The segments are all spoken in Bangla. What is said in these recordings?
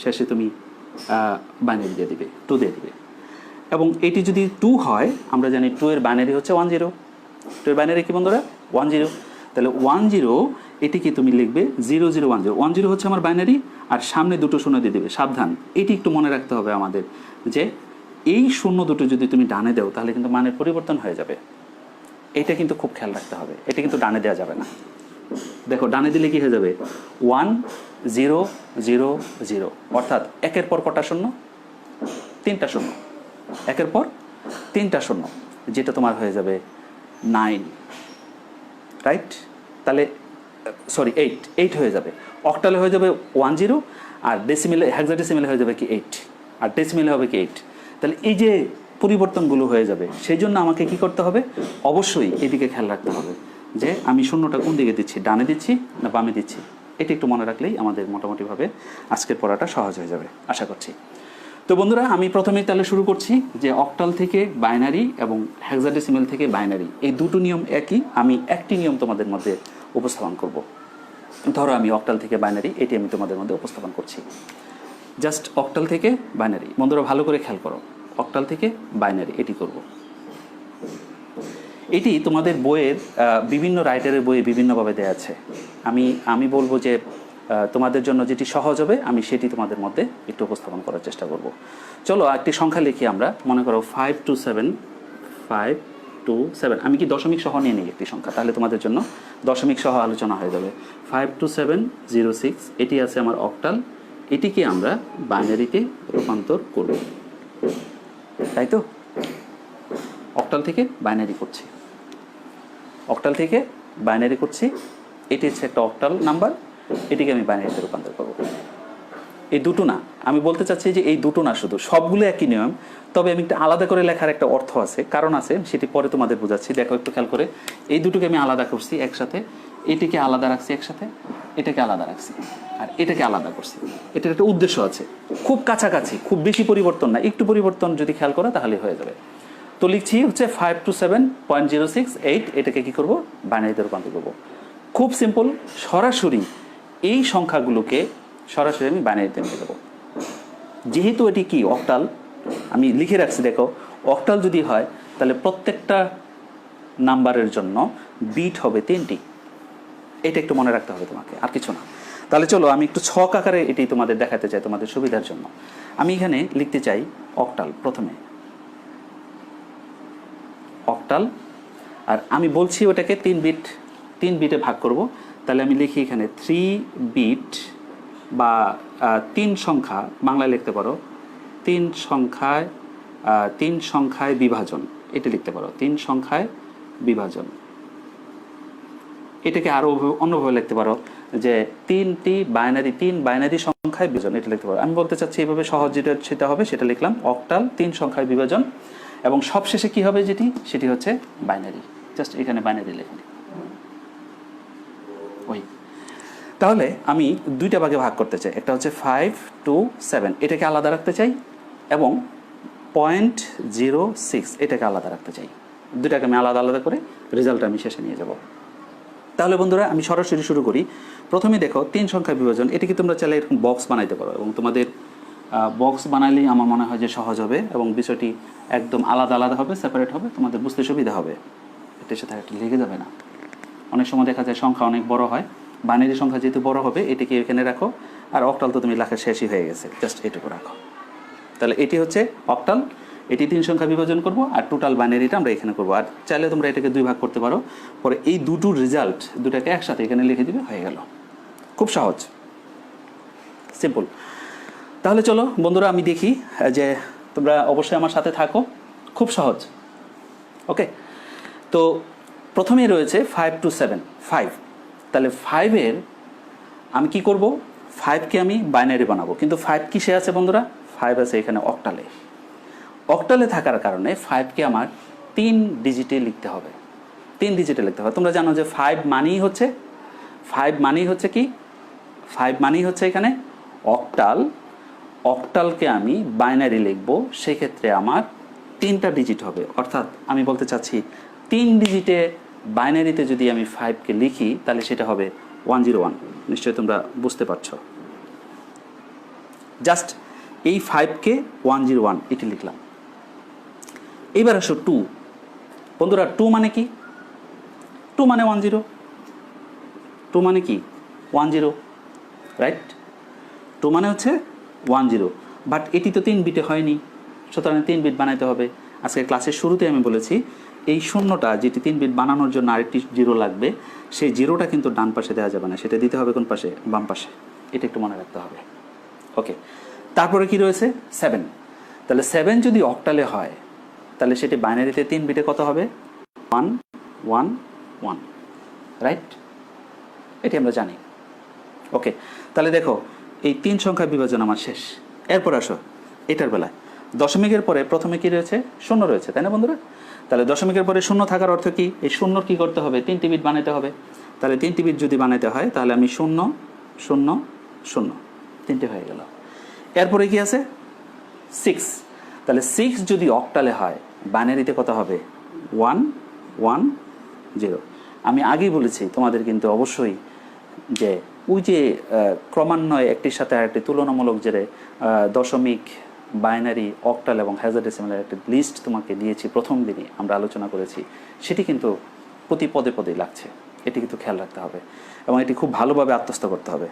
শেষে তুমি বাইনারি দিয়ে দিবে, 2 দিয়ে দিবে। এবং এটি যদি 2 হয়, আমরা জানি 2 এর বাইনারি হচ্ছে 10, 2 এর বাইনারি কি বন্ধুরা 10, তাহলে 10 এটিকে তুমি লিখবে 0010। 10 হচ্ছে আমার বাইনারি, আর সামনে দুটো শূন্য দিয়ে দেবে। সাবধান, এটি একটু মনে রাখতে হবে আমাদের, যে এই শূন্য দুটো যদি তুমি ডানে দাও তাহলে কিন্তু মানের পরিবর্তন হয়ে যাবে। এটা কিন্তু খুব খেয়াল রাখতে হবে, এটা কিন্তু ডানে দেওয়া যাবে না। দেখো ডানে দিলে কি হয়ে যাবে 1 0 0 0, অর্থাৎ একের পর কটা শূন্য, 3টা শূন্য, একের পর 3টা শূন্য, যেটা তোমার হয়ে যাবে 9, রাইট? তাহলে সরি 8 হয়ে যাবে। অক্টালে হয়ে যাবে 10, আর ডেসিমেলে হেক্সাডেসিমেলে হয়ে যাবে কি 8, আর ডেসিমেলে হবে কি 8। তাহলে এই যে পরিবর্তনগুলো হয়ে যাবে, সেই জন্য আমাকে কি করতে হবে, অবশ্যই এদিকে খেয়াল রাখতে হবে যে আমি শূন্যটা কোন দিকে দিচ্ছি, ডানে দিচ্ছি না বামে দিচ্ছি। এটা একটু মনে রাখলেই আমাদের মোটামুটিভাবে আজকের পড়াটা সহজ হয়ে যাবে আশা করছি। তো বন্ধুরা, আমি প্রথমেই তাহলে শুরু করছি যে অক্টাল থেকে বাইনারি এবং হেক্সাডেসিমেল থেকে বাইনারি, এই দুটো নিয়ম একই। আমি একটি নিয়ম তোমাদের মধ্যে উপস্থাপন করব। ধরো আমি অক্টাল থেকে বাইনারি, এটি আমি তোমাদের মধ্যে উপস্থাপন করছি। জাস্ট অক্টাল থেকে বাইনারি, বন্ধুরা ভালো করে খেয়াল করো, অক্টাল থেকে বাইনারি এটি করব। এটি তোমাদের বইয়ের বিভিন্ন রাইটারের বইয়ে বিভিন্নভাবে দেওয়া আছে। আমি বলবো যে তোমাদের জন্য যেটি সহজ হবে আমি সেটি তোমাদের মধ্যে একটু উপস্থাপন করার চেষ্টা করব। চলো একটি সংখ্যা লিখি আমরা, মনে করো 5 to 7, 5 to 7। আমি কি দশমিক সহ নিয়ে নিই একটি সংখ্যা, তাহলে তোমাদের জন্য দশমিক সহ আলোচনা হয়ে যাবে। 5 to 7 0 6, এটি আছে আমার অক্টাল, এটিকে আমরা বাইনারিতে রূপান্তর করব, তাই তো? অক্টাল থেকে বাইনারি করছি, অক্টাল থেকে বাইনারি করছি। এটি হচ্ছে একটা অক্টাল নাম্বার, এটিকে আমি বাইনারিতে রূপান্তর করব। এই দুটো না, আমি বলতে চাচ্ছি যে এই দুটো না, শুধু সবগুলো একই নিয়ম, তবে আমি একটা আলাদা করে লেখার একটা অর্থ আছে, কারণ আছে, সেটি পরে তোমাদের বোঝাচ্ছি। দেখো একটু খেয়াল করে, এই দুটোকে আমি আলাদা করছি একসাথে, এটিকে আলাদা রাখছি একসাথে, এটাকে আলাদা রাখছি, আর এটাকে আলাদা করছি। এটার একটা উদ্দেশ্য আছে, খুব কাছাকাছি, খুব বেশি পরিবর্তন না, একটু পরিবর্তন যদি খেয়াল করো তাহলে হয়ে যাবে। তো লিখছি হচ্ছে 5 to 7.068, এটাকে কি করব, বাইনারিতে রূপান্তর করব। খুব সিম্পল, সরাসরি এই সংখ্যাগুলোকে সরাসরি আমি বাইনারিতে নিয়ে যাব। যেহেতু এটি কি অক্টাল, আমি লিখে রাখছি, দেখো অক্টাল যদি হয় তাহলে প্রত্যেকটা নাম্বারের জন্য বিট হবে 3টি। এটা একটু মনে রাখতে হবে তোমাকে, আর কিছু না। তাহলে চলো আমি একটু ছক আকারে এটি তোমাদের দেখাতে চাই তোমাদের সুবিধার জন্য। আমি এখানে লিখতে চাই অক্টাল, প্রথমে অক্টাল, আর আমি বলছি ওটাকে 3 বিটে ভাগ করব। তাহলে আমি লিখি এখানে 3 বিট বা 3 সংখ্যা, বাংলায় লিখতে পারো 3 সংখ্যায় বিভাজন, এটা লিখতে পারো 3 সংখ্যায় বিভাজন। এটাকে আরও অন্যভাবে লিখতে পারো যে 3 বাইনারি সংখ্যায় বিভাজন, এটা লিখতে পারো। আমি বলতে চাচ্ছি এইভাবে সহজ যেটা সেটা হবে, সেটা লিখলাম অক্টাল 3 সংখ্যায় বিভাজন, এবং সবশেষে কি হবে সেটি হচ্ছে বাইনারি। জাস্ট এখানে বাইনারি লিখুন। ওই তাহলে আমি 2টা ভাগে ভাগ করতে চাই, একটা হচ্ছে 5 to 7, এটাকে আলাদা রাখতে চাই, এবং 0.06 এটাকে আলাদা রাখতে চাই। দুটাকে আমি আলাদা আলাদা করে রেজাল্ট আমি শেষে নিয়ে যাব। তাহলে বন্ধুরা আমি সরাসরি শুরু করি। প্রথমে দেখো 3 সংখ্যা বিভাজন, এটিকে তোমরা চাইলে এরকম বক্স বানাইতে পারো, এবং তোমাদের বক্স বানাইলেই আমার মনে হয় যে সহজ হবে, এবং বিষয়টি একদম আলাদা আলাদা হবে, সেপারেট হবে, তোমাদের বুঝতে সুবিধা হবে। এটার সাথে একটা লেগে যাবে না। অনেক সময় দেখা যায় সংখ্যা অনেক বড় হয়, বাইনারি সংখ্যা যেহেতু বড় হবে এটিকে এখানে রাখো, আর অক্টাল তো তুমি লেখা শেষই হয়ে গেছে, জাস্ট এটুকু রাখো। তাহলে এটি হচ্ছে অক্টাল, এটি 3 সংখ্যা বিভাজন করব, আর টোটাল বাইনারিটা আমরা এখানে করব। আর চাইলে তোমরা এটাকে 2 ভাগ করতে পারো, পরে এই দুটোর রেজাল্ট দুটাকে একসাথে এখানে লিখে দিবে, হয়ে গেল। খুব সহজ, সিম্পল। তাহলে চলো বন্ধুরা আমি দেখি যে তোমরা অবশ্যই আমার সাথে থাকো, খুব সহজ। ওকে, তো প্রথমেই রয়েছে 5 to 7, 5। তাহলে 5-এর আমি কি করব, 5কে আমি বাইনারি বানাবো, কিন্তু 5 কিসে আছে বন্ধুরা, 5 আছে এখানে অক্টালে। অক্টালে থাকার কারণে 5কে আমার 3 ডিজিটে লিখতে হবে, 3 ডিজিটে লিখতে হবে। তোমরা জানো যে 5 মানেই হচ্ছে কি, 5 মানেই হচ্ছে এখানে অক্টাল। অক্টালকে আমি বাইনারি লিখব, সেক্ষেত্রে আমার 3টা ডিজিট হবে, অর্থাৎ আমি বলতে চাচ্ছি 3 ডিজিটে বাইনারিতে যদি আমি 5কে লিখি তাহলে সেটা হবে 101। নিশ্চয়ই তোমরা বুঝতে পারছো। জাস্ট এই 5কে 101 এটি লিখলাম। এবার আসো 2। বন্ধুরা 2 মানে কি? 2 মানে 10। 2 মানে কি? 10, রাইট? 2 মানে হচ্ছে 10, বাট এটি তো 3 বিটে হয়নি, সুতরাং 3 বিট বানাইতে হবে। আজকে ক্লাসের শুরুতে আমি বলেছি এই শূন্যটা, যেটি 3 বিট বানানোর জন্য আরেকটি 0 লাগবে, সেই 0টা কিন্তু ডান পাশে দেওয়া যাবে না, সেটা দিতে হবে কোন পাশে? বাম পাশে। এটা একটু মনে রাখতে হবে। ওকে, তারপরে কি রয়েছে? 7। তাহলে 7 যদি অক্টালে হয় তাহলে সেটি বাইনারিতে 3 বিটে কত হবে? 1 1 1, রাইট? এটি আমরা জানি। ওকে, তাহলে দেখো এই 3 সংখ্যা বিভাজন আমার শেষ। এরপর আসো এটার বেলায় দশমিকের পরে প্রথমে কি রয়েছে? 0 রয়েছে, তাই না বন্ধুরা? তাহলে দশমিকের পরে 0 থাকার অর্থ কি? এই 0 কি করতে হবে? 3টি বিট বানাতে হবে। তাহলে 3টি বিট যদি বানাতে হয় তাহলে আমি 0 0 0, 3টে হয়ে গেল। এরপরে কি আছে? 6। তাহলে 6 যদি অক্টালে হয় বাইনারিতে কত হবে? 1 1 0। আমি আগেই বলেছি তোমাদের কিন্তু অবশ্যই যে ওই যে ক্রমান্বয়ে একটির সাথে আরেকটি তুলনামূলক যে দশমিক, বাইনারি, অক্টাল এবং হেক্সাডেসিমালের একটা লিস্ট তোমাকে দিয়েছি প্রথম দিনই, আমরা আলোচনা করেছি, সেটি কিন্তু প্রতি পদে পদে লাগছে। এটি কিন্তু খেয়াল রাখতে হবে এবং এটি খুব ভালোভাবে আত্মস্থ করতে হবে।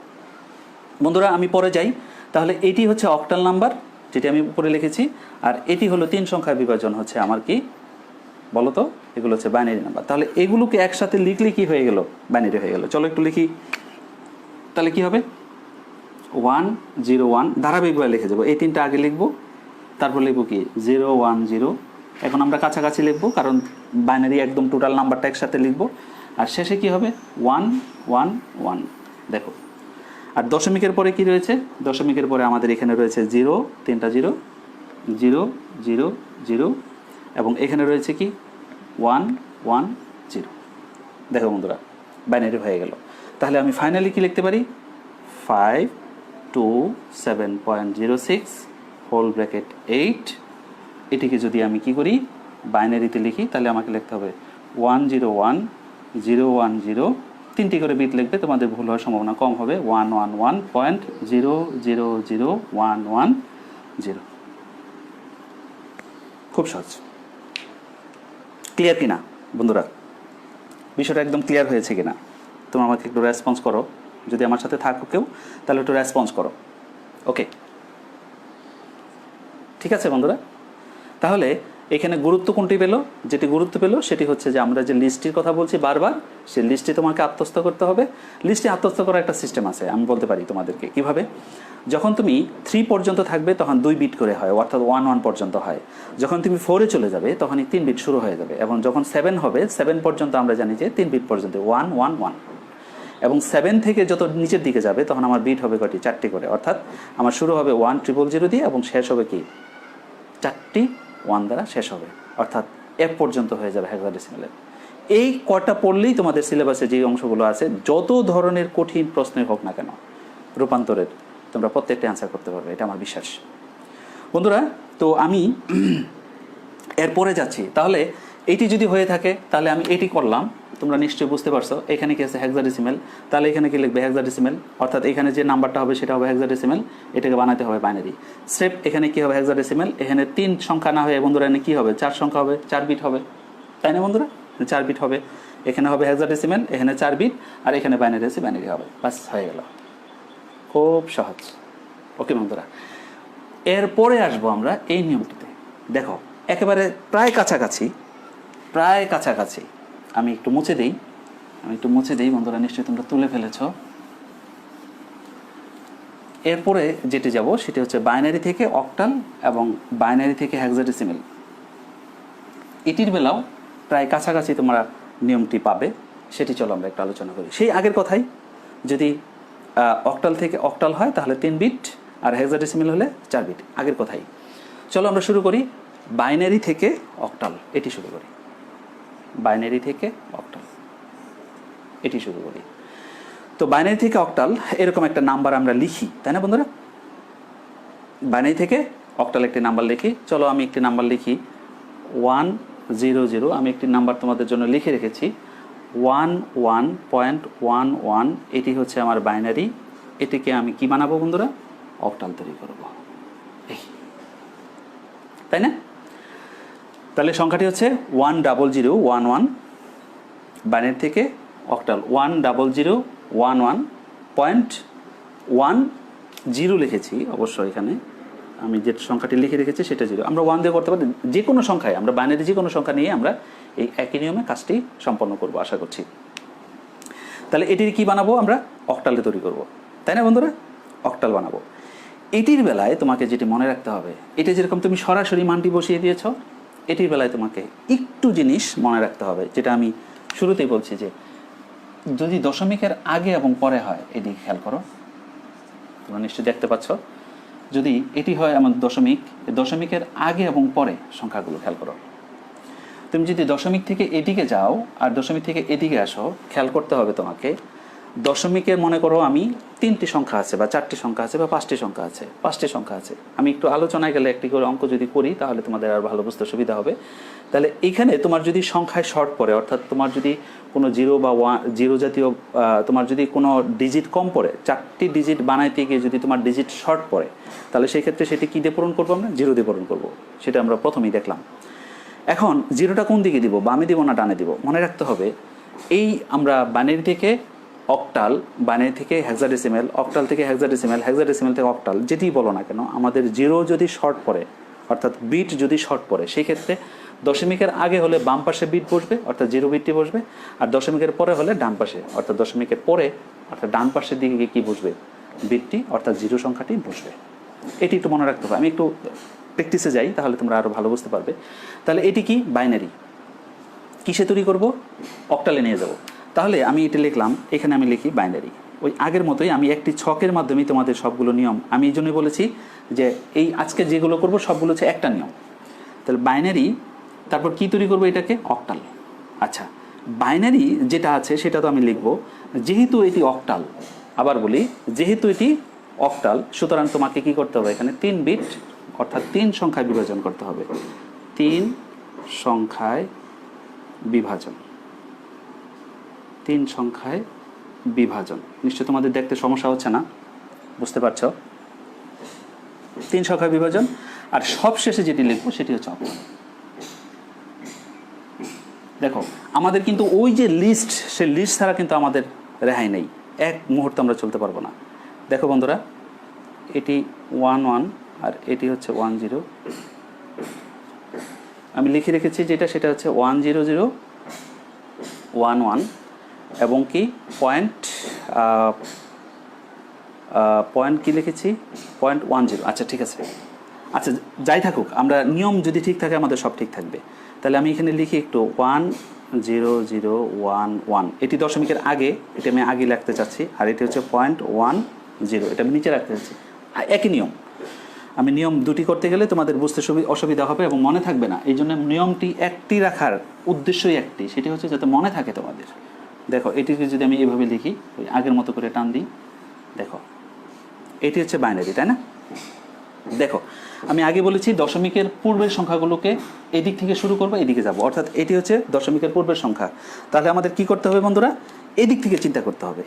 বন্ধুরা আমি পরে যাই। তাহলে এটি হচ্ছে অক্টাল নাম্বার, যেটি আমি উপরে লিখেছি, আর এটি হলো 3 সংখ্যা বিভাজন হচ্ছে আমার কি বলো তো? এগুলো হচ্ছে বাইনারি নাম্বার। তাহলে এগুলোকে একসাথে লিখলে কি হয়ে গেল? বাইনারি হয়ে গেল। চলো একটু লিখি। তাহলে কি হবে? 1 0 1 ধারাবাহিকভাবে লিখে যাবো। এই 3টা আগে লিখবো, তারপর লিখবো কি 0 1 0। এখন আমরা কাছাকাছি লিখবো কারণ বাইনারি একদম টোটাল নাম্বারটা একসাথে লিখবো। আর শেষে কি হবে? 1 1 1। দেখো, আর দশমিকের পরে কি রয়েছে? দশমিকের পরে আমাদের এখানে রয়েছে 0, 3টা 0 0 0 0, এবং এখানে রয়েছে কি 1 1 0। দেখো বন্ধুরা, বাইনারি হয়ে গেল। তাহলে আমি ফাইনালি কি লিখতে পারি? 527.06 হোল ব্র্যাকেট 8। এটিকে যদি আমি কি করি? বাইনারিতে লিখি, তাহলে আমাকে লিখতে হবে 101 010। 3টি করে বিট লিখবে, তোমাদের ভুল হওয়ার সম্ভাবনা কম হবে। 111.0001110। খুব সহজ। ক্লিয়ার কিনা বন্ধুরা? বিষয়টা একদম ক্লিয়ার হয়েছে কিনা? তোমরা আমাকে একটু রেসপন্স করো। যদি আমার সাথে থাকো কেউ, তাহলে একটু রেসপন্স করো। ওকে, ঠিক আছে বন্ধুরা? তাহলে এখানে গুরুত্ব কোনটি পেল? যেটি গুরুত্ব পেল সেটি হচ্ছে যে আমরা যে লিস্টটির কথা বলছি বারবার, সেই লিস্টটি তোমাকে আত্মস্থ করতে হবে। লিস্টে আত্মস্থ করার একটা সিস্টেম আছে, আমি বলতে পারি তোমাদেরকে কিভাবে। যখন তুমি 3 পর্যন্ত থাকবে তখন 2 বিট করে হয়, অর্থাৎ 1 1 পর্যন্ত হয়। যখন তুমি 4-এ চলে যাবে তখনই 3 বিট শুরু হয়ে যাবে, এবং যখন 7 হবে 7 পর্যন্ত আমরা জানি যে 3 বিট পর্যন্ত 1 1 1, এবং 7 থেকে যত নিচের দিকে যাবে তখন আমার বিট হবে কয়টি? 4টি করে, অর্থাৎ আমার শুরু হবে 1000 দিয়ে এবং শেষ হবে কি 4টি 1 দ্বারা শেষ হবে, অর্থাৎ F পর্যন্ত হয়ে যাবে হেক্সাডেসিমালের। এই কয়টা পড়লেই তোমাদের সিলেবাসে যে অংশগুলো আছে, যত ধরনের কঠিন প্রশ্নই হোক না কেন রূপান্তরের, তোমরা প্রত্যেকটা অ্যান্সার করতে পারবে, এটা আমার বিশ্বাস বন্ধুরা। তো আমি এরপরে যাচ্ছি। তাহলে এইটি যদি হয়ে থাকে তাহলে আমি এটি করলাম, তোমরা নিশ্চয়ই বুঝতে পারছো। এখানে কি আছে? হেক্সাডেসিমাল। তাহলে এখানে কি লিখবে? হেক্সাডেসিমাল, অর্থাৎ এখানে যে নাম্বারটা হবে সেটা হবে হেক্সাডেসিমাল, এটাকে বানাতে হবে বাইনারি। স্টেপ এখানে কি হবে? হেক্সাডেসিমাল। এখানে 3 সংখ্যা না হয়ে বন্ধুরা এখানে কি হবে? 4 সংখ্যা হবে, 4 বিট হবে, তাই না বন্ধুরা? 4 বিট হবে। এখানে হবে হেক্সাডেসিমাল, এখানে 4 বিট, আর এখানে বাইনারি আছে, বাইনারি হবে। বাস হয়ে গেল, খুব সহজ। ওকে বন্ধুরা, এরপরে আসবো আমরা এই নিয়মটিতে। দেখো একেবারে প্রায় কাছাকাছি, প্রায় কাছাকাছি। আমি একটু মুছে দিই, বন্ধুরা নিশ্চয়ই তোমরা তুলে ফেলেছ। এরপরে যেটি যাব সেটি হচ্ছে বাইনারি থেকে অক্টাল এবং বাইনারি থেকে হেক্সাডেসিমাল। এটির বেলাও প্রায় কাছাকাছি তোমরা নিয়মটি পাবে, সেটি চলো আমরা একটু আলোচনা করি। সেই আগের কথাই, যদি অক্টাল থেকে অক্টাল হয় তাহলে 3 বিট, আর হেক্সাডেসিমাল হলে 4 বিট, আগের কথাই। চলো আমরা শুরু করি বাইনারি থেকে অক্টাল। এটি শুরু করি, বাইনারি থেকে অক্টাল, এটি শুরু করি। তো বাইনারি থেকে অক্টাল এরকম একটা নাম্বার আমরা লিখি, তাই না বন্ধুরা? বাইনারি থেকে অক্টাল একটি নাম্বার লিখি। চলো আমি একটি নাম্বার লিখি 100। আমি একটি নাম্বার তোমাদের জন্য লিখে রেখেছি 11.11। এটি হচ্ছে আমার বাইনারি। এটিকে আমি কি বানাবো বন্ধুরা? অক্টাল তৈরি করব, এই, তাই না? তাহলে সংখ্যাটি হচ্ছে 10011, বাইনারি থেকে অক্টাল 10011.10 লিখেছি। অবশ্য এখানে আমি যে সংখ্যাটি লিখে রেখেছি সেটা 0, আমরা 1 দিয়ে করতে পারি, যে কোনো সংখ্যায়, আমরা বাইনারি যে কোনো সংখ্যা নিয়ে আমরা এই একই নিয়মে কাজটি সম্পন্ন করব আশা করছি। তাহলে এটির কি বানাবো আমরা? অক্টালে তৈরি করব, তাই না বন্ধুরা? অক্টাল বানাবো। এটির বেলায় তোমাকে যেটি মনে রাখতে হবে, এটা যেরকম তুমি সরাসরি মানটি বসিয়ে দিয়েছ, এটির বেলায় তোমাকে একটু জিনিস মনে রাখতে হবে, যেটা আমি শুরুতেই বলছি, যে যদি দশমিকের আগে এবং পরে হয়, এটি খেয়াল করো, তোমরা নিশ্চয়ই দেখতে পাচ্ছ, যদি এটি হয় আমার দশমিক, দশমিকের আগে এবং পরে সংখ্যাগুলো খেয়াল করো। তুমি যদি দশমিক থেকে এদিকে যাও আর দশমিক থেকে এদিকে আসো, খেয়াল করতে হবে তোমাকে, দশমিকের মনে করো আমি 3টি সংখ্যা আছে বা 4টি সংখ্যা আছে বা 5টি সংখ্যা আছে, 5টি সংখ্যা আছে। আমি একটু আলোচনায় গেলে একটি করে অঙ্ক যদি করি তাহলে তোমাদের আর ভালো বুঝতে সুবিধা হবে। তাহলে এইখানে তোমার যদি সংখ্যায় শর্ট পড়ে, অর্থাৎ তোমার যদি কোনো 0 বা 1 জাতীয় তোমার যদি কোনো ডিজিট কম পড়ে, 4টি ডিজিট বানাইতে গিয়ে যদি তোমার ডিজিট শর্ট পড়ে, তাহলে সেই ক্ষেত্রে সেটি কী দিয়ে পূরণ করবো? আমরা 0 দিয়ে পূরণ করবো। সেটা আমরা প্রথমেই দেখলাম। এখন 0টা কোন দিকে দিব, বামে দিব না ডানে দিব? মনে রাখতে হবে, এই আমরা বাইনারি থেকে অক্টাল, বাইনারি থেকে হেক্সাডেসিমেল, অক্টাল থেকে হেক্সাডেসিমেল, হেক্সাডেসিমেল থেকে অক্টাল, যেটি বলো না কেন, আমাদের 0 যদি শর্ট পড়ে, অর্থাৎ বিট যদি শর্ট পড়ে, সেই ক্ষেত্রে দশমিকের আগে হলে বাম পাশে বিট বসবে, অর্থাৎ 0 বিটটি বসবে, আর দশমিকের পরে হলে ডান পাশে, অর্থাৎ দশমিকের পরে অর্থাৎ ডান পাশের দিকে কী বসবে? বিটটি, অর্থাৎ 0 সংখ্যাটি বসবে। এটি একটু মনে রাখতে হবে। আমি একটু প্র্যাকটিসে যাই, তাহলে তোমরা আরও ভালো বুঝতে পারবে। তাহলে এটি কি? বাইনারি। কিসে তৈরি করব? অক্টালে নিয়ে যাব। তাহলে আমি এটা লিখলাম, এখানে আমি লিখি বাইনারি। ওই আগের মতোই আমি একটি ছকের মাধ্যমেই তোমাদের সবগুলো নিয়ম, আমি এই জন্যই বলেছি যে এই আজকে যেগুলো করব সবগুলো হচ্ছে একটা নিয়ম। তাহলে বাইনারি, তারপর কি তৈরি করব? এটাকে অক্টাল। আচ্ছা, বাইনারি যেটা আছে সেটা তো আমি লিখব, যেহেতু এটি অক্টাল, আবার বলি, যেহেতু এটি অক্টাল, সুতরাং তোমাকে কি করতে হবে? এখানে 3 বিট, অর্থাৎ 3 সংখ্যায় বিভাজন করতে হবে। 3 সংখ্যায় বিভাজন, 3 সংখ্যায় বিভাজন। নিশ্চয় তোমাদের দেখতে সমস্যা হচ্ছে না, বুঝতে পারছো? 3 সংখ্যায় বিভাজন, আর সবশেষে যেটি লিখবো সেটি হচ্ছে অক্টাল। দেখো, আমাদের কিন্তু ওই যে লিস্ট, সে লিস্ট ছাড়া কিন্তু আমাদের রেহাই নেই, এক মুহূর্তে আমরা চলতে পারবো না। দেখো বন্ধুরা, এটি 11 আর এটি হচ্ছে 10। আমি লিখে রেখেছি যেটা, সেটা হচ্ছে 10011 এবং কি পয়েন্ট কি লিখেছি? 0.10। আচ্ছা, ঠিক আছে। আচ্ছা, যাই থাকুক, আমরা নিয়ম যদি ঠিক থাকে আমাদের সব ঠিক থাকবে। তাহলে আমি এখানে লিখি একটু 10011, এটি দশমিকের আগে, এটা আমি আগে লিখতে চাচ্ছি, আর এটি হচ্ছে 0.10, এটা আমি নিচে রাখতে চাচ্ছি। একই নিয়ম। আমি নিয়ম দুটি করতে গেলে তোমাদের বুঝতে অসুবিধা হবে এবং মনে থাকবে না, এই জন্য নিয়মটি একটি রাখার উদ্দেশ্যই একটি, সেটি হচ্ছে যাতে মনে থাকে তোমাদের। দেখো, এটিকে যদি আমি এভাবে লিখি, ওই আগের মতো করে টান দিই, দেখো এটি হচ্ছে বাইনারি, তাই না? দেখো, আমি আগে বলেছি দশমিকের পূর্বের সংখ্যাগুলোকে এদিক থেকে শুরু করবো, এদিকে যাব, অর্থাৎ এটি হচ্ছে দশমিকের পূর্বের সংখ্যা। তাহলে আমাদের কি করতে হবে বন্ধুরা? এদিক থেকে চিন্তা করতে হবে,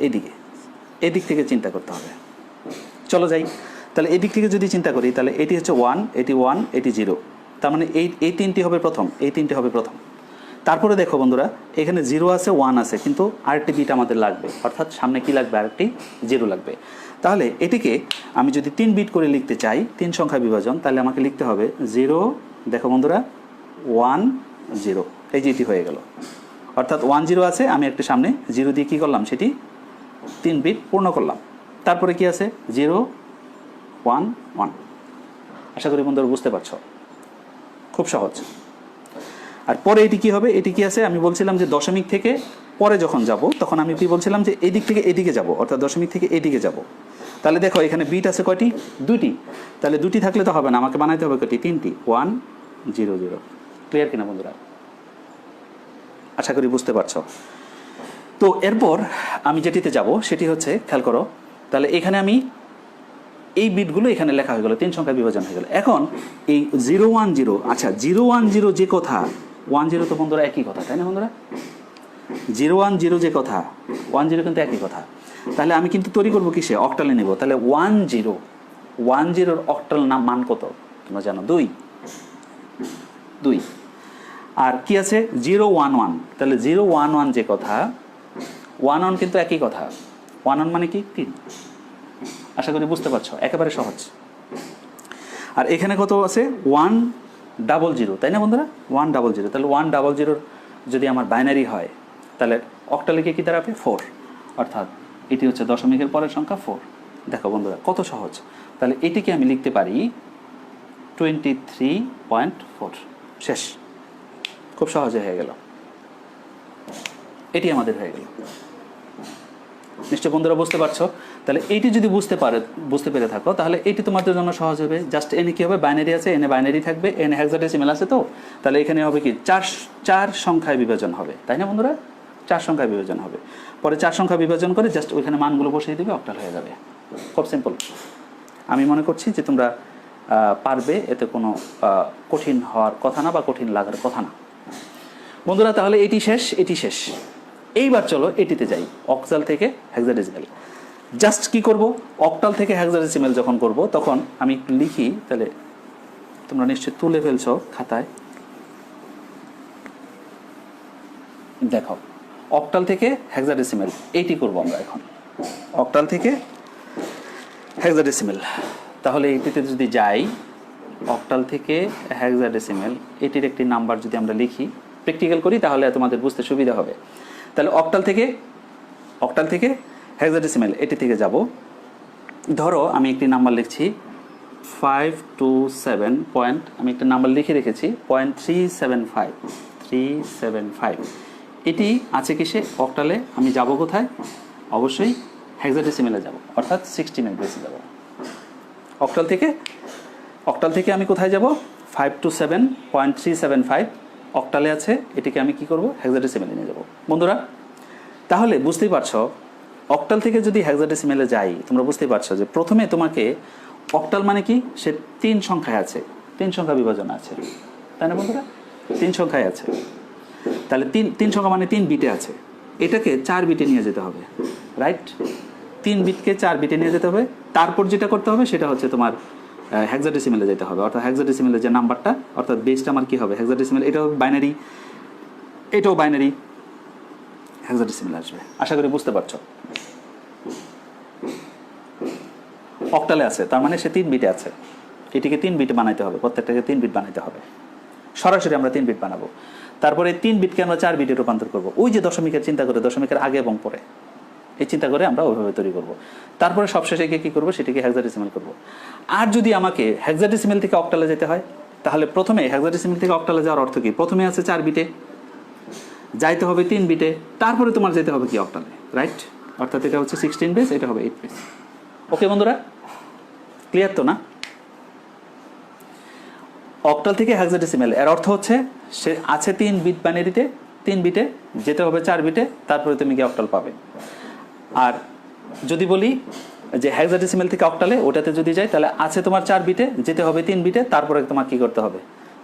এদিক থেকে চিন্তা করতে হবে। চলো যাই। তাহলে এদিক থেকে যদি চিন্তা করি, তাহলে এটি হচ্ছে 1, এটি 1, এটি 0, তার মানে এই 3টি হবে প্রথম, এই 3টি হবে প্রথম। তারপরে দেখো বন্ধুরা, এখানে 0 আছে, 1 আছে, কিন্তু আরেকটি বিট আমাদের লাগবে, অর্থাৎ সামনে কি লাগবে? আরেকটি 0 লাগবে। তাহলে এটিকে আমি যদি 3 বিট করে লিখতে চাই, 3 সংখ্যা বিভাজন, তাহলে আমাকে লিখতে হবে 0, দেখো বন্ধুরা, 1 0, এই যে এটি হয়ে গেল, অর্থাৎ 1 0 আছে, আমি একটু সামনে 0 দিয়ে কী করলাম? সেটি 3 বিট পূর্ণ করলাম। তারপরে কি আছে? 0 1 1। আশা করি বন্ধুরা বুঝতে পারছো, খুব সহজ। আর পরে এটি কি হবে? এটি কি আছে? আমি বলছিলাম যে দশমিক থেকে পরে যখন যাব তখন আমি কি বলছিলাম? যে এদিক থেকে এদিকে যাব, অর্থাৎ দশমিক থেকে এদিকে যাব। তাহলে দেখো, এখানে বিট আছে কয়টি? 2টি। তাহলে 2টি থাকলে তো হবে না, আমাকে বানাইতে হবে কয়টি? 3টি। 1 0 0। ক্লিয়ার কিনা বন্ধুরা? আশা করি বুঝতে পারছো। তো এরপর আমি যেটিতে যাব সেটি হচ্ছে, খেয়াল করো, তাহলে এখানে আমি এই বিটগুলো এখানে লেখা হয়ে গেল, 3 সংখ্যা বিভাজন হয়ে গেল। এখন এই 0 1 0, আচ্ছা 0 1 0 যে কথা, 1 0 তো বন্ধুরা একই কথা, তাই না বন্ধুরা? 0 1 0 যে কথা, 1 0 কিন্তু একই কথা। তাহলে আমি কিন্তু তৈরি করবো কিসে? অক্টালে নেব। তাহলে 1 0, 10 অক্টাল মান কত তোমরা জানো? 2। আর কি আছে 011, তাহলে 011 যে কথা, 11 কিন্তু একই কথা। 11 মানে কি 3। আশা করি বুঝতে পারছো, একেবারে সহজ। আর এখানে কত আছে 100, তাই না বন্ধুরা? 100, তাহলে 100 যদি আমার বাইনারি হয় তাহলে অক্টালিকে কি দাঁড়াবে 4, অর্থাৎ এটি হচ্ছে দশমিকের পরের সংখ্যা 4। দেখো বন্ধুরা কত সহজ। তাহলে এটিকে আমি লিখতে পারি 23.4। শেষ, খুব সহজে হয়ে গেল, এটি আমাদের হয়ে গেল। নিশ্চয় বন্ধুরা বুঝতে পারছো। তাহলে এইটি যদি বুঝতে পেরে থাকো তাহলে এটি তোমাদের জন্য সহজ হবে। জাস্ট এনে কি হবে, বাইনারি আছে, এনে বাইনারি থাকবে, এনে হেক্সাডেসিমাল আছে, তো তাহলে এখানে হবে কি 4 সংখ্যায় বিভাজন হবে, তাই না বন্ধুরা? 4 সংখ্যায় বিভাজন হবে, পরে 4 সংখ্যা বিভাজন করে জাস্ট ওইখানে মানগুলো বসিয়ে দিবে, অক্টাল হয়ে যাবে। খুব সিম্পল। আমি মনে করছি যে তোমরা পারবে, এতে কোনো কঠিন হওয়ার কথা না বা কঠিন লাগার কথা না বন্ধুরা। তাহলে এটি শেষ। এইবার চলো এটিতে যাই, অক্টাল থেকে হেক্সাডেসিমাল। জাস্ট কি করব, অক্টাল থেকে হেক্সাডেসিমাল যখন করব তখন আমি একটু লিখি, তাহলে তোমরা নিশ্চয়ই তুলে ফেলছো খাতায়। দেখো অক্টাল থেকে হেক্সাডেসিমাল এইটি করব আমরা এখন, অক্টাল থেকে হেক্সাডেসিমাল। তাহলে এইটিতে যদি যাই, অক্টাল থেকে হেক্সাডেসিমাল, এটির একটি নাম্বার যদি আমরা লিখি, প্র্যাকটিক্যাল করি, তাহলে তোমাদের বুঝতে সুবিধা হবে। তাহলে অক্টাল থেকে হেক্সাডেসিমাল এটি থেকে যাব। ধরো আমি একটি নাম্বার লিখছি 527 পয়েন্ট, আমি একটা নাম্বার লিখে রেখেছি 0.375। এটি আছে কিসে, অক্টালে। আমি যাব কোথায়? অবশ্যই হেক্সাডেসিমালে যাব, অর্থাৎ 16 বেসে যাব। অক্টাল থেকে আমি কোথায় যাব? 527.375 অক্টালে আছে, এটিকে আমি কি করব, হেক্সাডেসিমালে নিয়ে যাব বন্ধুরা। তাহলে বুঝতেই পারছো, অক্টাল থেকে যদি হেক্সাডেসিমালে যাই, তোমরা বুঝতেই পারছো যে প্রথমে তোমাকে অক্টাল মানে কি, সে 3 সংখ্যায় আছে, 3 সংখ্যা বিভাজন আছে, তাই না বন্ধুরা? 3 সংখ্যায় আছে, তাহলে 3 সংখ্যা মানে 3 বিটে আছে। এটাকে 4 বিটে নিয়ে যেতে হবে, রাইট? 3 বিটকে 4 বিটে নিয়ে যেতে হবে। তারপর যেটা করতে হবে সেটা হচ্ছে তোমার হেক্সাডেসিমালে যেতে হবে, অর্থাৎ হেক্সাডেসিমালে যে নাম্বারটা, অর্থাৎ বেসটা আমার কি হবে, হেক্সাডেসিমাল। এটাও বাইনারি, এটাও বাইনারি, হেক্সাডেসিমাল আসবে। আশা করি বুঝতে পারছো। অক্টালে আছে, তার মানে সে 3 বিটে আছে, এটিকে 3 বিট বানাইতে হবে, প্রত্যেকটাকে 3 বিট বানাইতে হবে। সরাসরি আমরা 3 বিট বানাবো, তারপরে 3 বিটকে আমরা 4 বিটে রূপান্তর করবো। ওই যে দশমিকের চিন্তা করে, দশমিকের আগে এবং পরে, এই চিন্তা করে আমরা ওইভাবে তৈরি করব। তারপরে সবশেষে গিয়ে কী করবো, সেটিকে হেক্সাডেসিমাল করব। আর যদি আমাকে হেক্সাডেসিমাল থেকে অক্টালে যেতে হয়, তাহলে প্রথমে হেক্সাডেসিমাল থেকে অক্টালে যাওয়ার অর্থ কি, প্রথমে আছে 4 বিটে, যাইতে হবে 3 বিটে, তারপরে তোমার যেতে হবে কি, অক্টালে, রাইট? অর্থাৎ এটা হচ্ছে 16 বেস, এটা হবে 8 বেস। ওকে বন্ধুরা, ক্লিয়ার তো না? অক্টাল থেকে হেক্সাডেসিমাল এর অর্থ হচ্ছে সে আছে 3 বিট বাইনারিতে, 3 বিটে যেতে হবে 4 বিটে, তারপরে তুমি কি অক্টাল পাবে। আর যদি বলি যে হেক্সাডেসিমাল থেকে অক্টালে, ওটাতে যদি যাই তাহলে আছে তোমার 4 বিটে, যেতে হবে 3 বিটে, তারপরে তোমার কি করতে হবে,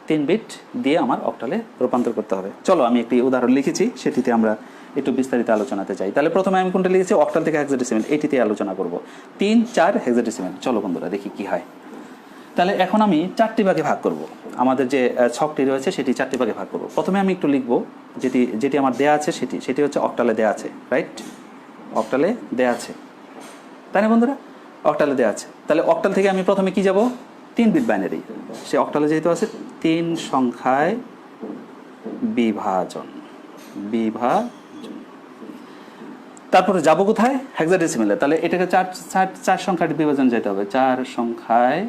3 বিট দিয়ে আমার অক্টালে রূপান্তর করতে হবে। চলো আমি একটি উদাহরণ লিখেছি, সেটিতে আমরা একটু বিস্তারিত আলোচনাতে যাই। তাহলে প্রথমে আমি কোনটা লিখেছি, অক্টাল থেকে হেক্সাডেসিমাল, এটিতে আলোচনা করব। 3, 4 হেক্সাডেসিমাল। চলো বন্ধুরা দেখি কি হয়। তাহলে এখন আমি 4টি ভাগে ভাগ করব, আমাদের যে ছকটি রয়েছে সেটি 4টি ভাগে ভাগ করব। প্রথমে আমি একটু লিখব যেটি আমার দেয়া আছে, সেটি হচ্ছে অক্টালে দেয়া আছে, রাইট? অক্টালে দেয়া আছে, তাই না বন্ধুরা? অক্টালে দেয়া আছে। তাহলে অক্টাল থেকে আমি প্রথমে কি যাব, 3 বিট বাইনারি, সে অক্টালে যেহেতু আছে 3 সংখ্যায় বিভাজন। তারপরে যাব কোথায়, হেক্সাডেসিমালে। তাহলে এটাকে 4 সংখ্যার বিভাজন যেতে হবে, 4 সংখ্যায়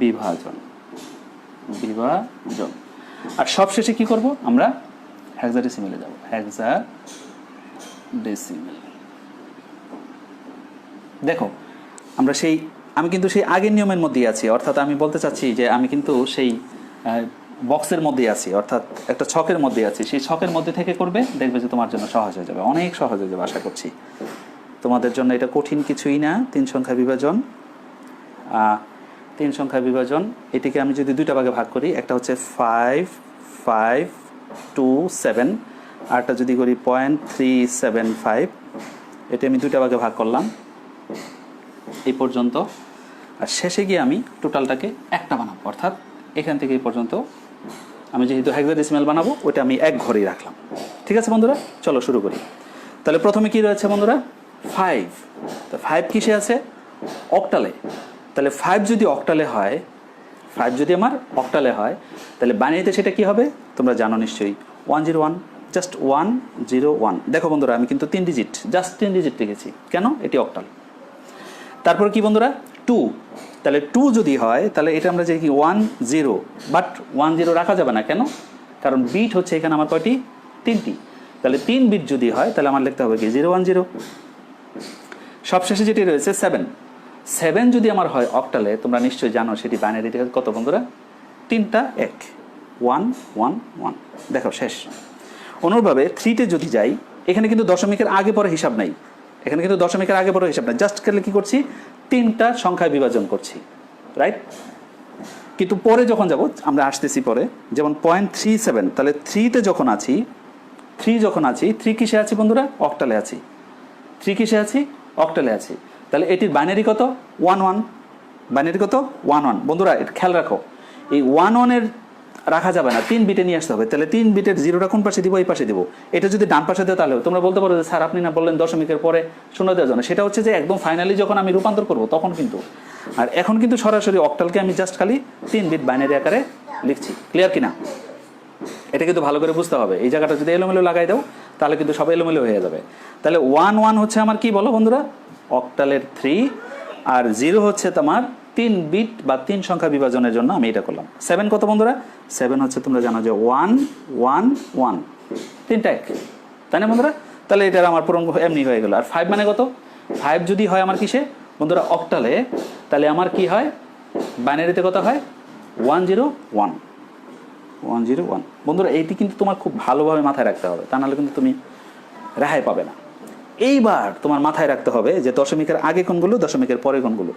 বিভাজন। আর সবশেষে কি করব, আমরা হেক্সাডেসিমালে যাব, হেক্সাডেসিমাল। দেখো আমি কিন্তু সেই আগের নিয়মের মধ্যেই আছি, অর্থাৎ আমি বলতে চাচ্ছি যে আমি কিন্তু সেই বক্সের মধ্যেই আছি, অর্থাৎ একটা ছকের মধ্যে আছি। সেই ছকের মধ্যে থেকে করবে, দেখবে যে তোমার জন্য সহজ হয়ে যাবে, অনেক সহজ হয়ে যাবে। আশা করছি তোমাদের জন্য এটা কঠিন কিছুই না। 3 সংখ্যা বিভাজন, 3 সংখ্যা বিভাজন, এটিকে আমি যদি 2টা ভাগে ভাগ করি, একটা হচ্ছে 5, 5, 2, 7, আরটা যদি করি 0.375, এটি আমি 2টা ভাগে ভাগ করলাম এই পর্যন্ত। আর শেষে গিয়ে আমি টোটালটাকে একটা বানাবো, অর্থাৎ এখান থেকে এই পর্যন্ত আমি যেহেতু হেক্সাডেসিমাল বানাবো ওইটা আমি এক ঘরেই রাখলাম। ঠিক আছে বন্ধুরা, চলো শুরু করি। তাহলে প্রথমে কি রয়েছে বন্ধুরা? 5। তো 5 কিসে আছে? অক্টালে। তাহলে 5 যদি অক্টালে হয়, 5 যদি আমার অক্টালে হয়, তাহলে বাইনারিতে সেটা কি হবে তোমরা জানো নিশ্চয়ই, 101, জাস্ট 101। দেখো বন্ধুরা, আমি কিন্তু 3 ডিজিট, জাস্ট 3 ডিজিট লিখেছি, কেন? এটি অক্টাল। তারপর কি বন্ধুরা? 2। তাহলে 2 যদি হয় তাহলে এটা আমরা যে কি 10, বাট 10 রাখা যাবে না, কেন? কারণ বিট হচ্ছে এখানে আমার কয়টি? 3টি। তাহলে 3 বিট যদি হয় তাহলে আমার লিখতে হবে কি 010। সবশেষে যেটি রয়েছে 7। 7 যদি আমার হয় অক্টালে, তোমরা নিশ্চয়ই জানো সেটি বাইনারিতে কত বন্ধুরা? 3টা 1, 1 1 1। দেখো শেষ। অনুরূপভাবে 3তে যদি যাই, এখানে কিন্তু দশমিকের আগে পরে হিসাব নাই, এখানে কিন্তু দশমিকের আগে পরে হিসাব নাই, জাস্ট খেলে কি করছি? 3টা সংখ্যায় বিভাজন করছি, রাইট? কিন্তু পরে যখন যাব, আমরা আসতেছি পরে, যেমন 0.37, তাহলে 3তে যখন আছি, 3 কিসে আছি বন্ধুরা? অক্টালে আছি। 3 কিসে আছি? অক্টালে আছি। তাহলে এটির বাইনারি কত? 11। বাইনারি কত? 11। বন্ধুরা এটা খেয়াল রাখো, এই 11-এর রাখা যাবে না, 3 বিটে নিয়ে আসতে হবে। তাহলে 3 বিটের 0টা কোন পাশে দিব? এই পাশে দিব। এটা যদি ডান পাশে দেয় তাহলে তোমরা বলতে পারো যে স্যার আপনি না বললেন দশমিকের পরে শূন্য দেওয়ার জন্য। সেটা হচ্ছে যে একদম ফাইনালি যখন আমি রূপান্তর করব তখন কিন্তু। আর এখন কিন্তু সরাসরি অক্টালকে আমি জাস্ট খালি 3 বিট বাইনারি আকারে লিখছি। ক্লিয়ার কিনা? এটা কিন্তু ভালো করে বুঝতে হবে। এই জায়গাটা যদি এলোমেলো লাগাই দাও তাহলে কিন্তু সব এলোমেলো হয়ে যাবে। তাহলে 11 হচ্ছে আমার কি বলো বন্ধুরা? অক্টালের 3, আর 0 হচ্ছে তোমার 3 বিট বা 3 সংখ্যা বিভাজনের জন্য আমি এটা করলাম। 7 কত বন্ধুরা? 7 হচ্ছে তোমরা জানো যে 1 1 1, 3টা 1, তাই না বন্ধুরা? তাহলে এটার আমার পূরণ এমনি হয়ে গেল। আর 5 মানে কত? 5 যদি হয় আমার কিসে বন্ধুরা? অক্টালে। তাহলে আমার কি হয়? বাইনারিতে কত হয়? 101, 101। বন্ধুরা এইটি কিন্তু তোমার খুব ভালোভাবে মাথায় রাখতে হবে, তা নাহলে কিন্তু তুমি রেহাই পাবে না। এইবার তোমার মাথায় রাখতে হবে যে দশমিকের আগে কোনগুলো, দশমিকের পরে কোনগুলো।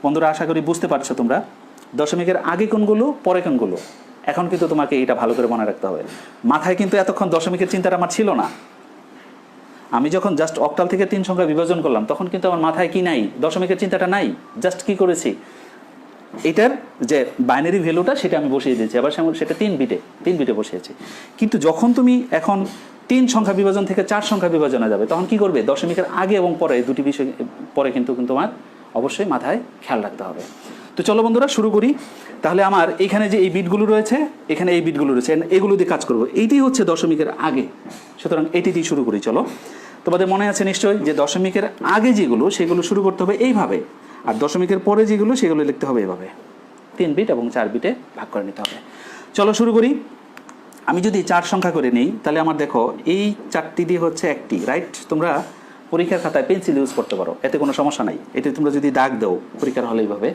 বন্ধুরা আশা করি বুঝতে পারছো তোমরা, দশমিকের আগে কোনগুলো, পরে কোনগুলো। এখন কিন্তু তোমাকে এটা ভালো করে মনে রাখতে হবে। মাথায় কিন্তু এতক্ষণ দশমিকের চিন্তাটা আমার ছিল না। আমি যখন জাস্ট অক্টাল থেকে 3 সংখ্যা বিভাজন করলাম তখন কিন্তু আমার মাথায় কি নাই? দশমিকের চিন্তাটা নাই। জাস্ট কি করেছি? এটার যে বাইনারি ভ্যালুটা সেটা আমি বসিয়ে দিয়েছি, আবার সেটা 3 বিটে বসিয়েছি। কিন্তু যখন তুমি এখন 3 সংখ্যা বিভাজন থেকে 4 সংখ্যা বিভাজনে যাবে তখন কি করবে? দশমিকের আগে এবং পরে দুটি বিষয় পরে কিন্তু তোমার অবশ্যই মাথায় খেয়াল রাখতে হবে। তো চলো বন্ধুরা শুরু করি। তাহলে আমার এখানে যে এই বিটগুলো রয়েছে, এখানে এই বিটগুলো রয়েছে, এগুলো দিয়ে কাজ করবো। এইটাই হচ্ছে দশমিকের আগে, সুতরাং এটি দিয়ে শুরু করি। চলো, তোমাদের মনে আছে নিশ্চয়ই যে দশমিকের আগে যেগুলো সেগুলো শুরু করতে হবে এইভাবে, আর দশমিকের পরে যেগুলো সেগুলো লিখতে হবে এভাবে, 3 বিট এবং 4 বিটে ভাগ করে নিতে হবে। চলো শুরু করি। আমি যদি 4 সংখ্যা করে নিই তাহলে আমার দেখো এই 4টি দিয়ে হচ্ছে 1টি, রাইট? তোমরা পরীক্ষার খাতায় পেন্সিল ইউজ করতে পারো, এতে কোনো সমস্যা নাই। এতে তোমরা যদি দাগ দাও পরীক্ষার হলে এইভাবে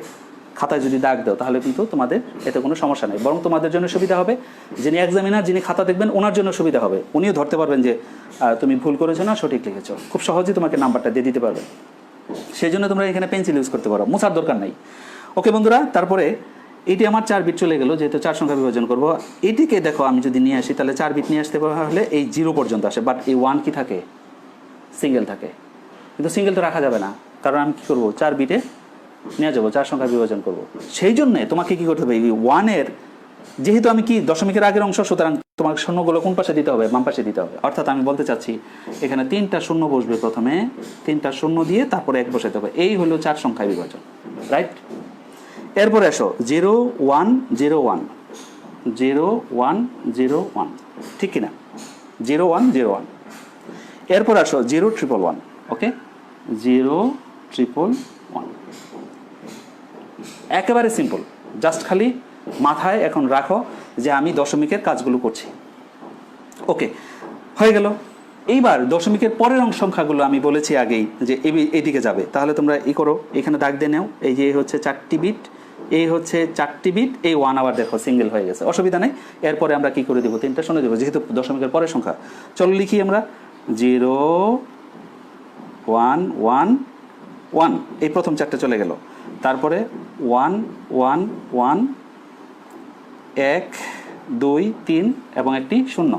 খাতায় যদি দাগ দাও তাহলে কিন্তু তোমাদের এতে কোনো সমস্যা নেই, বরং তোমাদের জন্য সুবিধা হবে। যিনি এক্সামিনার, যিনি খাতা দেখবেন ওনার জন্য সুবিধা হবে, উনিও ধরতে পারবেন যে তুমি ভুল করেছো না সঠিক লিখেছো, খুব সহজেই তোমাকে নাম্বারটা দিয়ে দিতে পারবে। সেই জন্য তোমরা এখানে পেন্সিল ইউজ করতে পারো, মোছার দরকার নাই। ওকে বন্ধুরা, তারপরে এটি আমার 4 বিট চলে গেল, যেহেতু 4 সংখ্যা বিভাজন করবো। এটিকে দেখো আমি যদি নিয়ে আসি তাহলে 4 বিট নিয়ে আসতে হলে এই 0 পর্যন্ত আসে, বাট এই 1 কি থাকে? সিঙ্গেল থাকে। কিন্তু সিঙ্গেল তো রাখা যাবে না, কারণ আমি কী করবো? 4 বিটে নিয়ে যাবো, 4 সংখ্যা বিভাজন করব। সেই জন্যে তোমাকে কী করতে হবে? এই 1-এর যেহেতু আমি কি দশমিকের আগের অংশ, সুতরাং তোমার শূন্যগুলো কোন পাশে দিতে হবে? বাম পাশে দিতে হবে। অর্থাৎ আমি বলতে চাচ্ছি এখানে 3টা শূন্য বসবে, প্রথমে 3টা শূন্য দিয়ে তারপরে 1 বসাতে হবে। এই হলো 4 সংখ্যা বিভাজন, রাইট? এরপরে আসো 0 1 0 1 0 1 0 1, ঠিক কিনা? 0 1 0 1। এরপর আসো 0 1 1 1, ওকে? 0 1 1 1। একেবারে সিম্পল, জাস্ট খালি মাথায় এখন রাখো যে আমি দশমিকের কাজগুলো করছি। ওকে, হয়ে গেল। এইবার দশমিকের পরের সংখ্যাগুলো আমি বলেছি আগেই যে এইদিকে যাবে, তাহলে তোমরা ই করো, এখানে দাগ দিয়ে নাও। এই যে হচ্ছে 4টি বিট, এই হচ্ছে 4টি বিট, এই 1 আবার দেখো সিঙ্গেল হয়ে গেছে, অসুবিধা নেই। এরপরে আমরা কি করে দেবো? 3টা শূন্য দেবো, যেহেতু দশমিকের পরের সংখ্যা। চলো লিখি আমরা 0 1 1 1, এই প্রথম 4টে চলে গেল। তারপরে 1 1 1 1 2 3 এবং একটি শূন্য।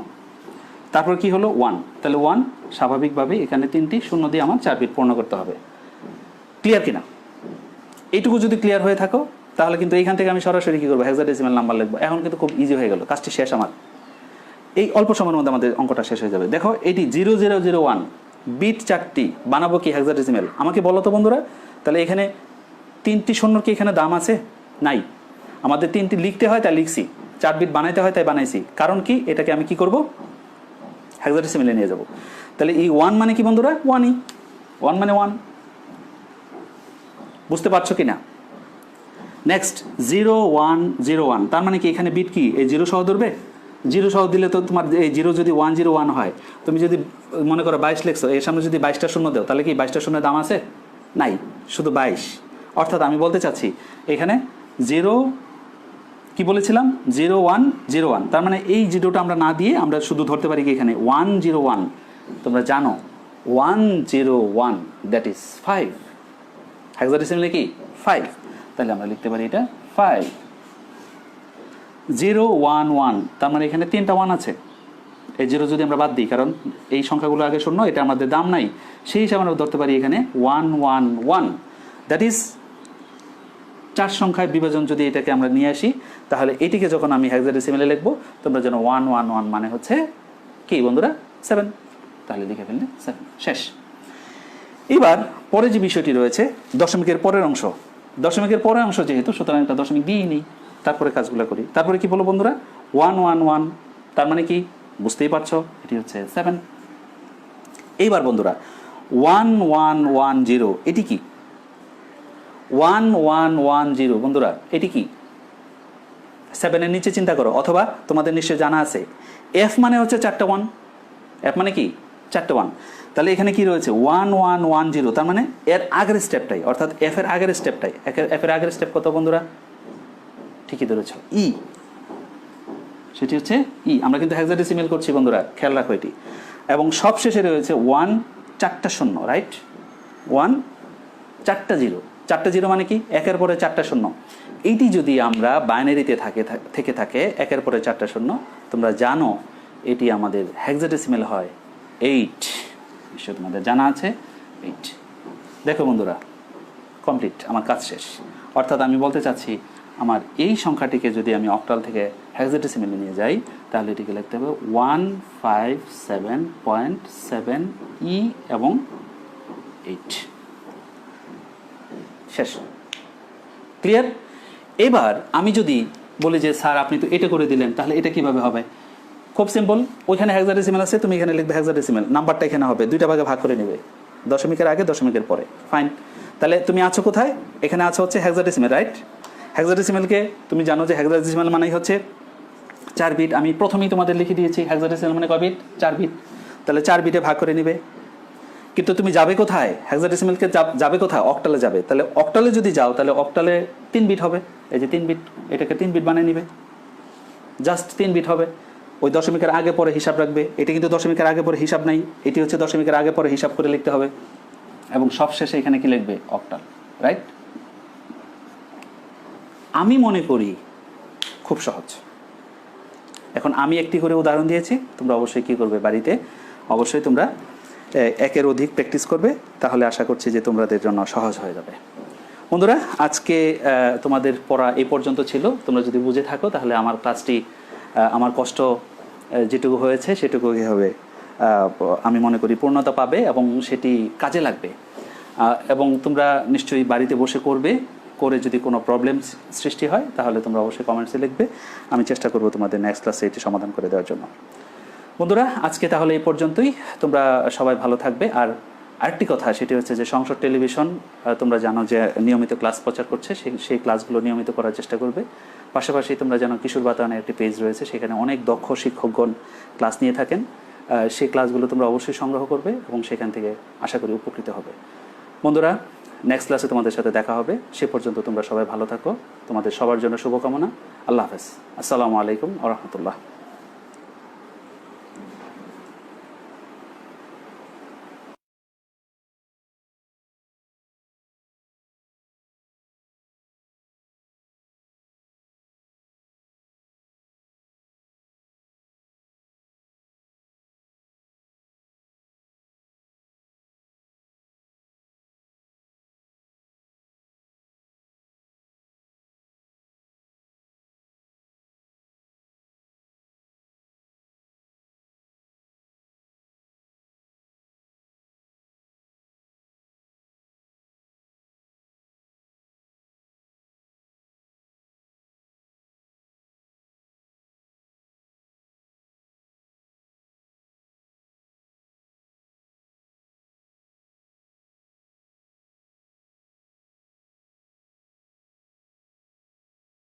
তারপর কি হলো? 1। তাহলে 1 স্বাভাবিকভাবে এখানে 3টি শূন্য দিয়ে আমার 4 বিট পূর্ণ করতে হবে। ক্লিয়ার কিনা? এইটুকু যদি ক্লিয়ার হয়ে থাকো তাহলে কিন্তু এইখান থেকে আমি সরাসরি কী করবো, হেক্সাডেসিমাল নাম্বার লিখবো। এখন কিন্তু খুব ইজি হয়ে গেল, কাজটি শেষ আমার। এই অল্প সময়ের মধ্যে আমাদের অঙ্কটা শেষ হয়ে যাবে। দেখো এটি 0001 বিট 4টি, বানাবো কি হেক্সাডেসিমাল? আমাকে বলো তো বন্ধুরা, তাহলে এখানে 3টি শূন্যর কি এখানে দাম আছে? নাই। আমাদের 3টি লিখতে হয় তাই লিখছি, 4 বিট বানাইতে হয় তাই বানাইছি। কারণ কি, এটাকে আমি কি করব, হেক্সাডেসিমালে নিয়ে যাব। তাহলে এই 1 মানে কি বন্ধুরা? 1ই, 1 মানে 1। বুঝতে পারছো কি না? নেক্সট 0101, তার মানে কি এখানে বিট কি এই 0 সহ ধরবে? 0 সহ দিলে তো তোমার এই 0 যদি 101 হয়, তুমি যদি মনে করো 22 লিখছো, এর সামনে যদি 22টা শূন্য দাও, তাহলে কি 22টা শূন্যের দাম আছে? নাই, শুধু 22। অর্থাৎ আমি বলতে চাচ্ছি এখানে 0 কি বলেছিলাম, 0101, তার মানে এই 0টা আমরা না দিয়ে আমরা শুধু ধরতে পারি কি এখানে 101। তোমরা জানো 101 দ্যাট ইজ 5, হেক্সাডেসিমালে কি 5, তাহলে আমরা লিখতে পারি এটা 5। 011, তার মানে এখানে 3টা 1 আছে। এই 0 যদি আমরা বাদ দিই, কারণ এই সংখ্যাগুলো আগে শূন্য, এটা আমাদের দাম নাই, সেই হিসাবে আমরা ধরতে পারি এখানে 111, দ্যাট ইজ 4 সংখ্যায় বিভাজন। যদি এটাকে আমরা নিয়ে আসি, তাহলে এটিকে যখন আমি হেক্সাডেসিমালে লিখবো, তোমরা যেন 111 মানে হচ্ছে কি বন্ধুরা 7, তাহলে লিখে ফেললে 7, শেষ। এবার পরে যে বিষয়টি রয়েছে, দশমিকের পরের অংশ। দশমিকের পরের অংশ যেহেতু, সুতরাং একটা দশমিক দিয়েই নেই, তারপরে কাজগুলো করি। তারপরে কি বলো বন্ধুরা, 111, তার মানে কি বুঝতেই পারছো, এটি হচ্ছে 7। এইবার বন্ধুরা 1110, এটি কি 1110 বন্ধুরা, এটি কি 7-এর নিচে চিন্তা করো, অথবা তোমাদের নিশ্চয় জানা আছে এফ মানে হচ্ছে 4টা 1, এফ মানে কি 4টা 1। তাহলে এখানে কি রয়েছে 1110, তার মানে এর আগের স্টেপটাই, অর্থাৎ এফ এর আগের স্টেপটাই। এফ এর আগের স্টেপ কত বন্ধুরা? ঠিকই ধরেছ, ই, সেটি হচ্ছে ই। আমরা কিন্তু হেক্সাডেসিমাল করছি বন্ধুরা, খেয়াল রাখো এটি। এবং সব শেষে রয়েছে 1, 4টা শূন্য, রাইট? 1, 4টা 0, 4টা 0 মানে কি একের পরে 4টা শূন্য। এইটি যদি আমরা বাইনারিতে থেকে থাকে একের পরে 4টা শূন্য, তোমরা জানো এটি আমাদের হেক্সাডেসিমাল হয় 8। নিশ্চয় তোমাদের জানা আছে 8। দেখো বন্ধুরা, কমপ্লিট, আমার কাজ শেষ। অর্থাৎ আমি বলতে চাচ্ছি, আমার এই সংখ্যাটিকে যদি আমি অক্টাল থেকে হেক্সাডেসিমালে নিয়ে যাই, তাহলে এটিকে লিখতে হবে 157.7 ই এবং 8, শেষ। ক্লিয়ার? এবার আমি যদি বলি যে স্যার আপনি তো এটা করে দিলেন, তাহলে এটা কিভাবে হবে? খুব সিম্পল, ওইখানে হেক্সাডেসিমাল আছে, তুমি এখানে লিখবে হেক্সাডেসিমাল, নাম্বারটা এখানে হবে 2টা ভাগে ভাগ করে নেবে, দশমিকের আগে দশমিকের পরে, ফাইন। তাহলে তুমি আছো কোথায়? এখানে আছো হচ্ছে হেক্সাডেসিমাল, রাইট? হেক্সাডেসিমালকে তুমি জানো যে হেক্সাডেসিমাল মানে হচ্ছে 4 বিট। আমি প্রথমেই তোমাদের লিখে দিয়েছি হেক্সাডেসিমাল মানে কয় বিট? 4 বিট। তাহলে 4 বিটে ভাগ করে নেবে। কিন্তু তুমি যাবে কোথায়? হেক্সাডেসিমালকে যাবে কোথায়? অক্টালে যাবে। তাহলে অক্টালে যদি যাও, তাহলে অক্টালে 3 বিট হবে, এই যে 3 বিট, এটাকে 3 বিট বানিয়ে নিবে, জাস্ট 3 বিট হবে। ওই দশমিকের আগে পরে হিসাব রাখবে, এটি কিন্তু দশমিকের আগে পরে হিসাব নাই, এটি হচ্ছে দশমিকের আগে পরে হিসাব করে লিখতে হবে। এবং সবশেষে এখানে কি লিখবে? Octal, right? আমি মনে করি খুব সহজ। এখন আমি একটি করে উদাহরণ দিয়েছি, তোমরা অবশ্যই কী করবে বাড়িতে, অবশ্যই তোমরা একের অধিক প্র্যাকটিস করবে, তাহলে আশা করছি যে তোমাদের জন্য সহজ হয়ে যাবে। বন্ধুরা, আজকে তোমাদের পড়া এই পর্যন্ত ছিল। তোমরা যদি বুঝে থাকো, তাহলে আমার ক্লাসটি, আমার কষ্ট যেটুকু হয়েছে সেটুকু কী হবে, আমি মনে করি পূর্ণতা পাবে এবং সেটি কাজে লাগবে। এবং তোমরা নিশ্চয়ই বাড়িতে বসে করবে, করে যদি কোনো প্রবলেম সৃষ্টি হয় তাহলে তোমরা অবশ্যই কমেন্টসে লিখবে। আমি চেষ্টা করব তোমাদের নেক্সট ক্লাসে এটি সমাধান করে দেওয়ার জন্য। বন্ধুরা, আজকে তাহলে এই পর্যন্তই। তোমরা সবাই ভালো থাকবে। আর আরেকটি কথা, সেটি হচ্ছে যে সংসদ টেলিভিশন তোমরা জানো যে নিয়মিত ক্লাস প্রচার করছে, সেই ক্লাসগুলো নিয়মিত করার চেষ্টা করবে। পাশাপাশি তোমরা জানো কিশোর বাতায়নের একটি পেজ রয়েছে, সেখানে অনেক দক্ষ শিক্ষকগণ ক্লাস নিয়ে থাকেন। সেই ক্লাসগুলো তোমরা অবশ্যই সংগ্রহ করবে এবং সেখান থেকে আশা করি উপকৃত হবে। বন্ধুরা, নেক্সট ক্লাসে তোমাদের সাথে দেখা হবে। সে পর্যন্ত তোমরা সবাই ভালো থাকো। তোমাদের সবার জন্য শুভকামনা। আল্লাহ হাফেজ। আসসালামু আলাইকুম ওয়া রাহমাতুল্লাহ।